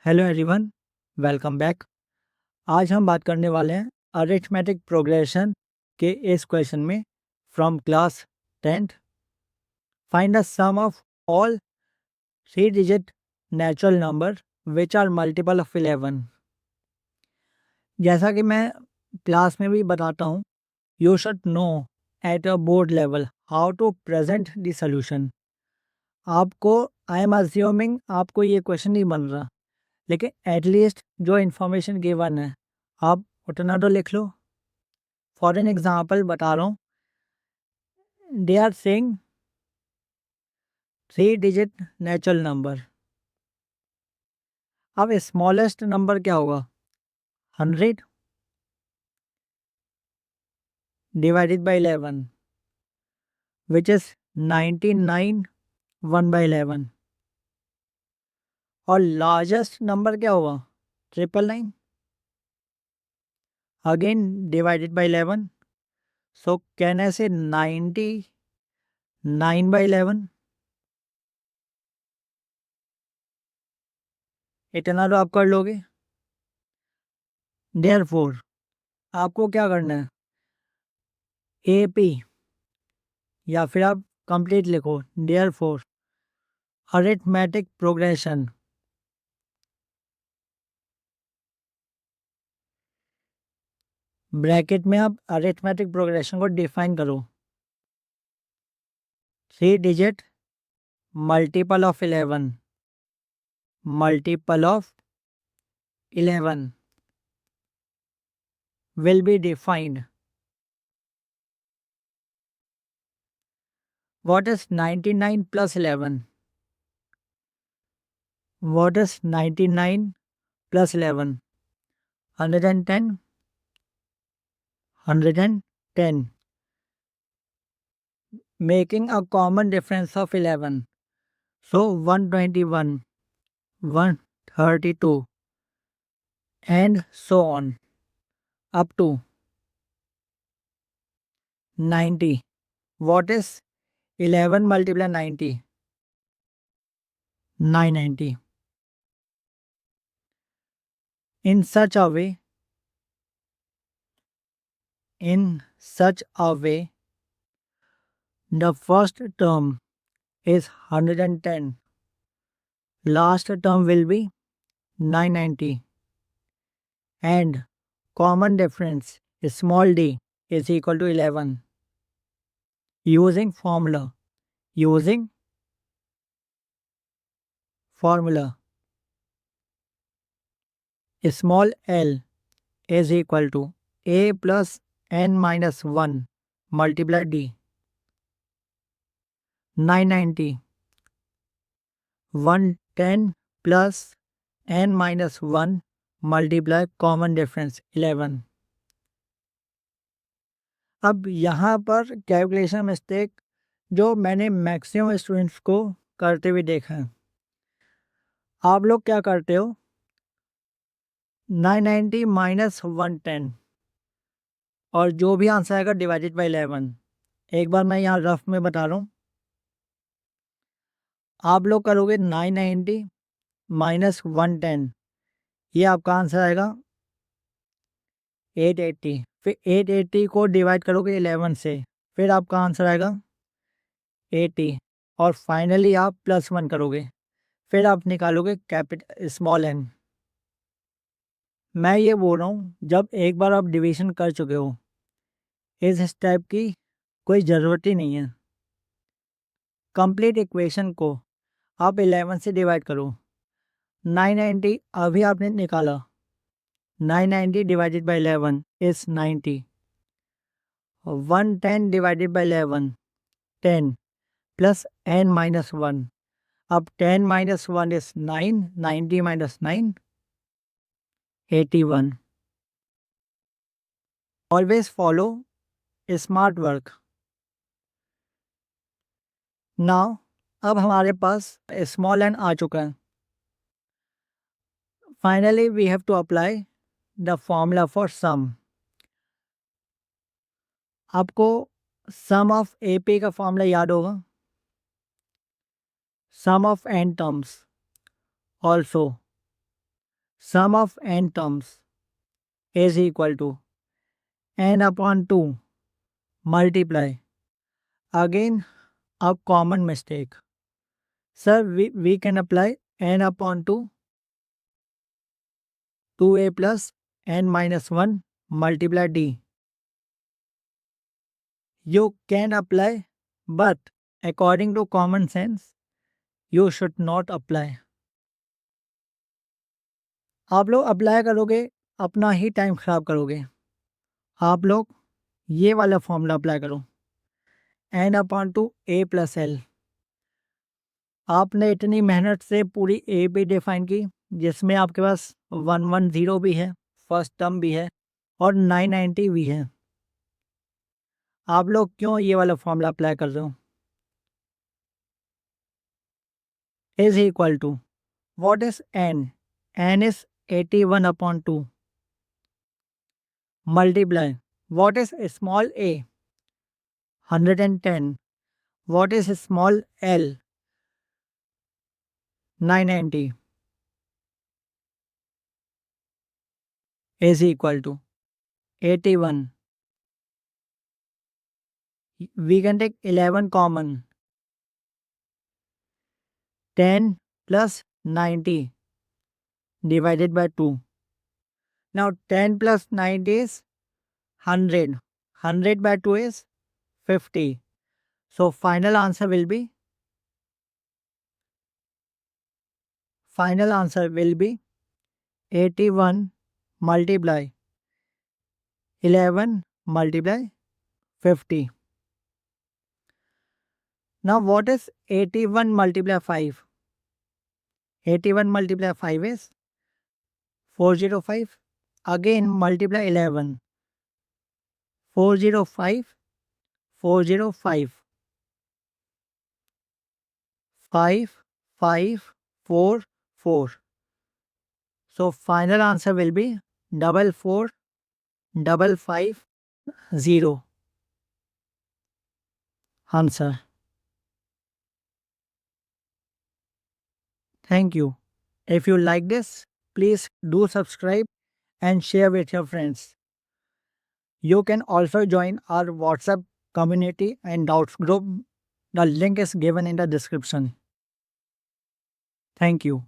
Hello everyone, welcome back. आज हम बात करने वाले हैं अरिथमेटिक प्रोग्रेशन के इस क्वेश्चन में from class 10th। Find the sum of all 3 digit natural number which are multiple of 11। जैसा कि मैं क्लास में भी बताता हूँ, you should know at a board level how to present the solution. आपको आई एम अज्यूमिंग आपको ये क्वेश्चन नहीं बन रहा, लेकिन एटलीस्ट जो इन्फॉर्मेशन गिवन है आप उतना तो लिख लो। फॉर एन एग्जाम्पल बता रहा हूँ, they are saying 3 digit natural number. अब स्मॉलेस्ट नंबर क्या होगा? 100 डिवाइडेड बाई 11 विच इज 99 1/11। और लार्जेस्ट नंबर क्या होगा? 999 again divided by 11। So can I से 99/11। इतना तो आप कर लोगे। देयरफॉर आपको क्या करना है? AP या फिर आप कंप्लीट लिखो, देयरफॉर अरिथमेटिक प्रोग्रेशन ब्रैकेट में आप अरिथमेटिक प्रोग्रेशन को डिफाइन करो। 3 digit multiple of 11 multiple of 11 will be defined. What is 99 plus 11? What is 99 plus 11? 110 110 making a common difference of 11. So 121 132 and so on up to 90. What is 11 multiplied 90? 990. In such a way, the first term is 110, last term will be 990, and common difference is small d is equal to 11. Using formula small l is equal to a plus n minus 1 multiplied d. 990 110 plus n minus 1 multiply common difference 11. अब यहाँ पर calculation mistake जो मैंने maximum students को करते हुए देखा है। आप लोग क्या करते हो? 990 माइनस 110 और जो भी आंसर आएगा डिवाइडेड बाई 11। एक बार मैं यहाँ रफ में बता रहा हूँ, आप लोग करोगे 990 माइनस 110, ये आपका आंसर आएगा 880। फिर 880 को डिवाइड करोगे 11 से, फिर आपका आंसर आएगा 80। और फाइनली आप +1 करोगे, फिर आप निकालोगे कैपिटल स्मॉल n। मैं ये बोल रहा हूँ, जब एक बार आप डिवीजन कर चुके हो, इस स्टेप की कोई ज़रूरत ही नहीं है। कंप्लीट इक्वेशन को आप 11 से डिवाइड करो। 990 अभी आपने निकाला, 990 divided by 11 is 90। 110 divided by 11 10 plus n minus 1। अब 10 minus 1 is 9, 90 minus 9 81। Always follow smart work. Now अब हमारे पास स्मॉल n आ चुका है। Finally we have to apply the formula for sum. आपको सम ऑफ AP का फॉर्मूला याद होगा, sum of n terms also Sum of n terms is equal to n upon 2 multiply. Again, a common mistake. Sir, we can apply n upon 2, 2a plus n minus 1 multiply d. You can apply, but according to common sense, you should not apply. आप लोग apply करोगे, अपना ही time खराब करोगे. आप लोग ये वाला फॉर्मूला अप्लाई करो, n अपॉन टू ए प्लस एल. आपने इतनी मेहनत से पूरी ए भी डिफाइन की, जिसमें आपके पास 110 भी है, फर्स्ट टर्म भी है और 990 भी है. आप लोग क्यों ये वाला फॉर्मूला अप्लाई कर रहे हो? Is equal to what is n? n is 81 upon 2 multiply what is small a? 110. What is small l? 990 is equal to 81. We can take 11 common. 10 plus 90 divided by 2. Now 10 plus 90 is 100. 100 by 2 is 50. So final answer will be 81 multiply 11 multiply 50. Now what is 81 multiply 5? 81 multiply 5 is 405. Again multiply 11. 405, 405. 5, 5, 4, 4. So final answer will be 44, 55, 0. Answer. Thank you. If you like this, please do subscribe and share with your friends. You can also join our WhatsApp community and doubts group. The link is given in the description. Thank you.